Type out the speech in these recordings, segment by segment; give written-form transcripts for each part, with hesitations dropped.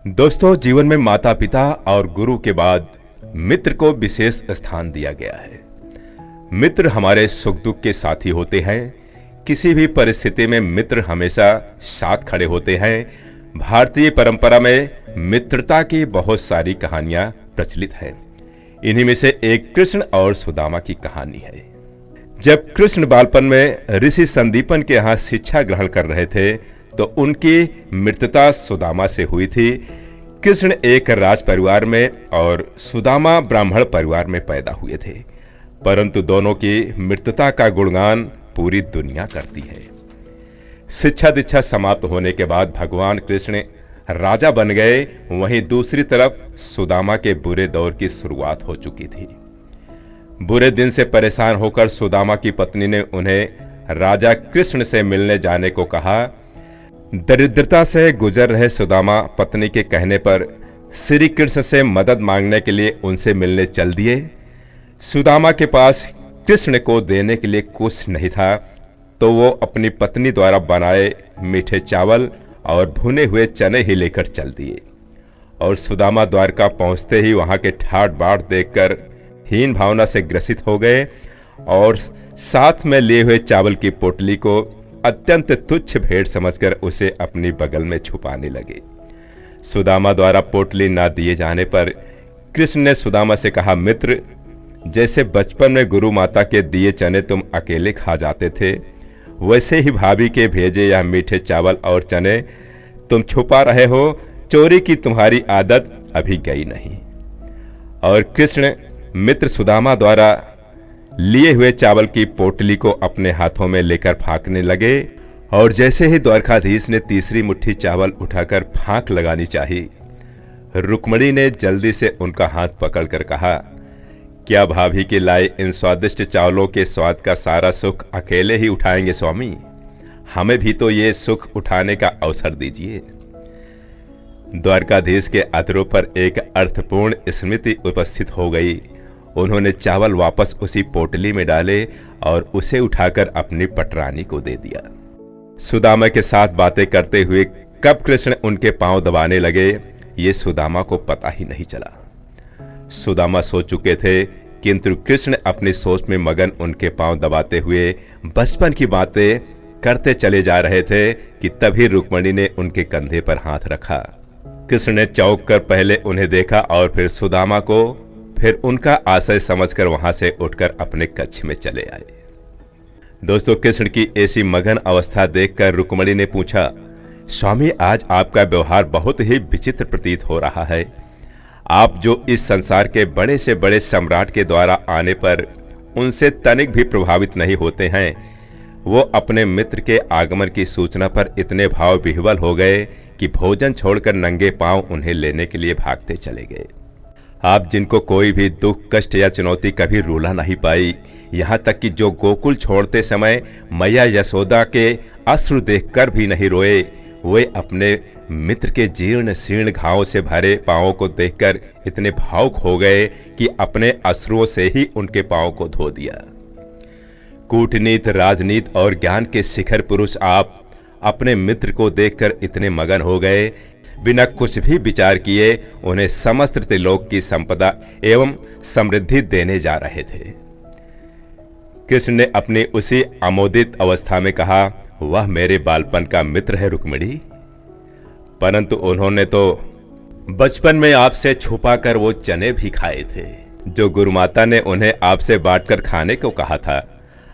दोस्तों, जीवन में माता पिता और गुरु के बाद मित्र को विशेष स्थान दिया गया है। मित्र हमारे सुख दुख के साथी होते हैं। किसी भी परिस्थिति में मित्र हमेशा साथ खड़े होते हैं। भारतीय परंपरा में मित्रता की बहुत सारी कहानियां प्रचलित हैं। इन्हीं में से एक कृष्ण और सुदामा की कहानी है। जब कृष्ण बालपन में ऋषि संदीपन के यहाँ शिक्षा ग्रहण कर रहे थे तो उनकी मित्रता सुदामा से हुई थी। कृष्ण एक राज परिवार में और सुदामा ब्राह्मण परिवार में पैदा हुए थे, परंतु दोनों की मित्रता का गुणगान पूरी दुनिया करती है। शिक्षा दीक्षा समाप्त होने के बाद भगवान कृष्ण राजा बन गए। वहीं दूसरी तरफ सुदामा के बुरे दौर की शुरुआत हो चुकी थी। बुरे दिन से परेशान होकर सुदामा की पत्नी ने उन्हें राजा कृष्ण से मिलने जाने को कहा। दरिद्रता से गुजर रहे सुदामा पत्नी के कहने पर श्री कृष्ण से मदद मांगने के लिए उनसे मिलने चल दिए। सुदामा के पास कृष्ण को देने के लिए कुछ नहीं था, तो वो अपनी पत्नी द्वारा बनाए मीठे चावल और भुने हुए चने ही लेकर चल दिए। और सुदामा द्वारका पहुंचते ही वहां के ठाट बाट देखकर हीन भावना से ग्रसित हो गए और साथ में लिए हुए चावल की पोटली को अत्यंत तुच्छ भेंट समझकर उसे अपनी बगल में छुपाने लगे। सुदामा द्वारा पोटली ना दिए जाने पर कृष्ण ने सुदामा से कहा, मित्र, जैसे बचपन में गुरु माता के दिए चने तुम अकेले खा जाते थे, वैसे ही भाभी के भेजे यह मीठे चावल और चने तुम छुपा रहे हो। चोरी की तुम्हारी आदत अभी गई नहीं। और कृष्ण मित्र सुदामा द्वारा लिए हुए चावल की पोटली को अपने हाथों में लेकर फांकने लगे। और जैसे ही द्वारकाधीश ने तीसरी मुट्ठी चावल उठाकर फांक लगानी चाही, रुक्मणी ने जल्दी से उनका हाथ पकड़कर कहा, क्या भाभी के लाए इन स्वादिष्ट चावलों के स्वाद का सारा सुख अकेले ही उठाएंगे स्वामी? हमें भी तो ये सुख उठाने का अवसर दीजिए। द्वारकाधीश के अधरों पर एक अर्थपूर्ण स्मृति उपस्थित हो गई। उन्होंने चावल वापस उसी पोटली में डाले और उसे उठाकर अपनी पटरानी को दे दिया। सुदामा के साथ बातें करते हुए कब कृष्ण उनके पांव दबाने लगे, ये सुदामा को पता ही नहीं चला। सुदामा सो चुके थे, किंतु कृष्ण अपनी सोच में मगन उनके पांव दबाते हुए बचपन की बातें करते चले जा रहे थे कि तभी रुक्मणी ने उनके कंधे पर हाथ रखा। कृष्ण ने चौंक कर पहले उन्हें देखा और फिर सुदामा को, फिर उनका आशय समझकर वहां से उठकर अपने कक्ष में चले आए। दोस्तों, कृष्ण की ऐसी मगन अवस्था देखकर रुक्मणी ने पूछा, स्वामी, आज आपका व्यवहार बहुत ही विचित्र प्रतीत हो रहा है। आप जो इस संसार के बड़े से बड़े सम्राट के द्वारा आने पर उनसे तनिक भी प्रभावित नहीं होते हैं, वो अपने मित्र के आगमन की सूचना पर इतने भाव विह्वल हो गए कि भोजन छोड़कर नंगे पांव उन्हें लेने के लिए भागते चले गए। आप जिनको कोई भी दुख, कष्ट या चुनौती कभी रुला नहीं पाई, यहाँ तक कि जो गोकुल छोड़ते समय मैया यशोदा के अश्रु देखकर भी नहीं रोए, वे अपने मित्र के जीर्ण शीर्ण घावों से भरे पांवों को देखकर इतने भावुक हो गए कि अपने अश्रुओं से ही उनके पांवों को धो दिया। कूटनीति, राजनीति और ज्ञान के शिखर पुरुष आप अपने मित्र को देखकर इतने मगन हो गए, बिना कुछ भी विचार किए उन्हें समस्त त्रिलोक की संपदा एवं समृद्धि देने जा रहे थे। कृष्ण ने अपनी उसी आमोदित अवस्था में कहा, वह मेरे बालपन का मित्र है रुक्मिणी, परंतु उन्होंने तो बचपन में आपसे छुपाकर वो चने भी खाए थे जो गुरुमाता ने उन्हें आपसे बांटकर खाने को कहा था।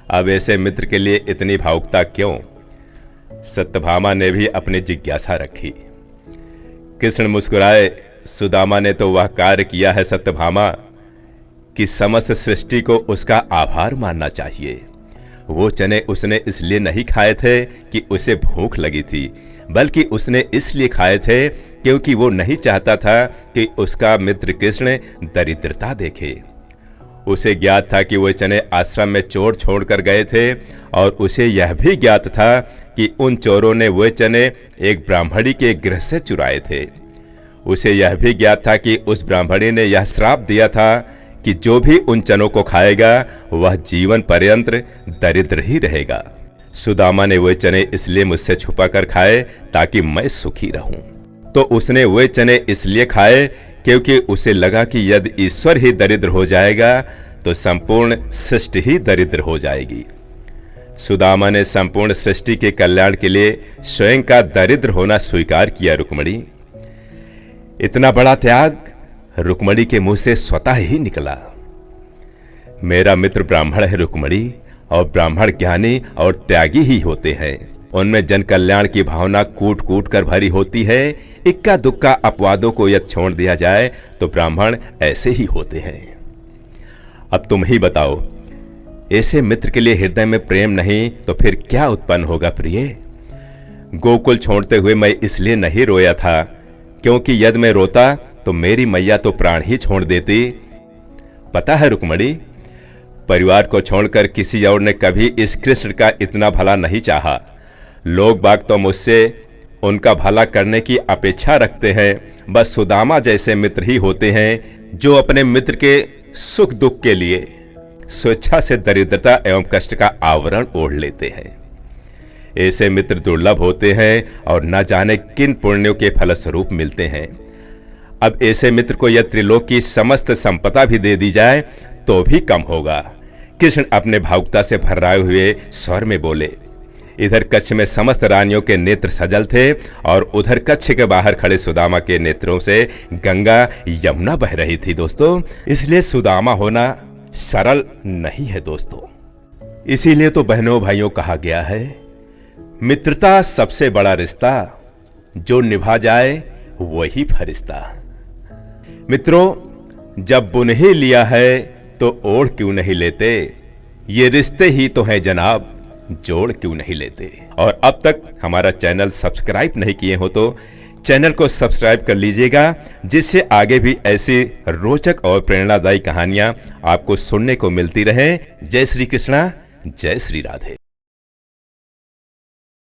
अब ऐसे मित्र के लिए इतनी भावुकता क्यों? सत्यभामा ने भी अपनी जिज्ञासा रखी। कृष्ण मुस्कुराए, सुदामा ने तो वह कार्य किया है सत्यभामा कि समस्त सृष्टि को उसका आभार मानना चाहिए। वो चने उसने इसलिए नहीं खाए थे कि उसे भूख लगी थी, बल्कि उसने इसलिए खाए थे क्योंकि वो नहीं चाहता था कि उसका मित्र कृष्ण दरिद्रता देखे। उसे ज्ञात था कि वो चने आश्रम में चोर छोड़कर गए थे और उसे यह भी ज्ञात था कि उन चोरों ने वे चने एक ब्राह्मणी के गृह से चुराए थे। उसे यह भी ज्ञात था कि उस ब्राह्मणी ने यह श्राप दिया था कि जो भी उन चनों को खाएगा वह जीवन पर्यंत दरिद्र ही रहेगा। सुदामा ने वे चने इसलिए मुझसे छुपाकर खाए ताकि मैं सुखी रहूं। तो उसने वे चने इसलिए खाए क्योंकि उसे लगा कि यदि ईश्वर ही दरिद्र हो जाएगा तो संपूर्ण सृष्टि ही दरिद्र हो जाएगी। सुदामा ने संपूर्ण सृष्टि के कल्याण के लिए स्वयं का दरिद्र होना स्वीकार किया। रुक्मणी, इतना बड़ा त्याग रुक्मणी के मुंह से स्वतः ही निकला। मेरा मित्र ब्राह्मण है रुक्मणी, और ब्राह्मण ज्ञानी और त्यागी ही होते हैं। उनमें जन कल्याण की भावना कूट कूट कर भरी होती है। इक्का दुक्का अपवादों को यदि छोड़ दिया जाए तो ब्राह्मण ऐसे ही होते हैं। अब तुम ही बताओ, ऐसे मित्र के लिए हृदय में प्रेम नहीं तो फिर क्या उत्पन्न होगा प्रिय? गोकुल छोड़ते हुए मैं इसलिए नहीं रोया था क्योंकि यदि मैं रोता तो मेरी मैया तो प्राण ही छोड़ देती। पता है रुक्मणी, परिवार को छोड़कर किसी और ने कभी इस कृष्ण का इतना भला नहीं चाहा। लोग बाग तो मुझसे उनका भला करने की अपेक्षा रखते हैं। बस सुदामा जैसे मित्र ही होते हैं जो अपने मित्र के सुख दुख के लिए स्वेच्छा से दरिद्रता एवं कष्ट का आवरण ओढ़ लेते हैं। ऐसे मित्र दुर्लभ होते हैं और न जाने किन पुण्यों के फलस्वरूप मिलते हैं। अब ऐसे मित्र को यह त्रिलोक की समस्त संपदा भी दे दी जाए तो भी कम होगा। कृष्ण अपने भावुकता से भर्राए हुए स्वर में बोले। इधर कच्छ में समस्त रानियों के नेत्र सजल थे और उधर कच्छ के बाहर खड़े सुदामा के नेत्रों से गंगा यमुना बह रही थी। दोस्तों, इसलिए सुदामा होना सरल नहीं है दोस्तों। इसीलिए तो बहनों भाइयों कहा गया है, मित्रता सबसे बड़ा रिश्ता, जो निभा जाए वही फरिश्ता। मित्रों, जब बुन ही लिया है तो ओढ़ क्यों नहीं लेते? ये रिश्ते ही तो हैं जनाब, जोड़ क्यों नहीं लेते? और अब तक हमारा चैनल सब्सक्राइब नहीं किए हो तो चैनल को सब्सक्राइब कर लीजिएगा, जिससे आगे भी ऐसी रोचक और प्रेरणादायी कहानियां आपको सुनने को मिलती रहे। जय श्री कृष्णा, जय श्री राधे।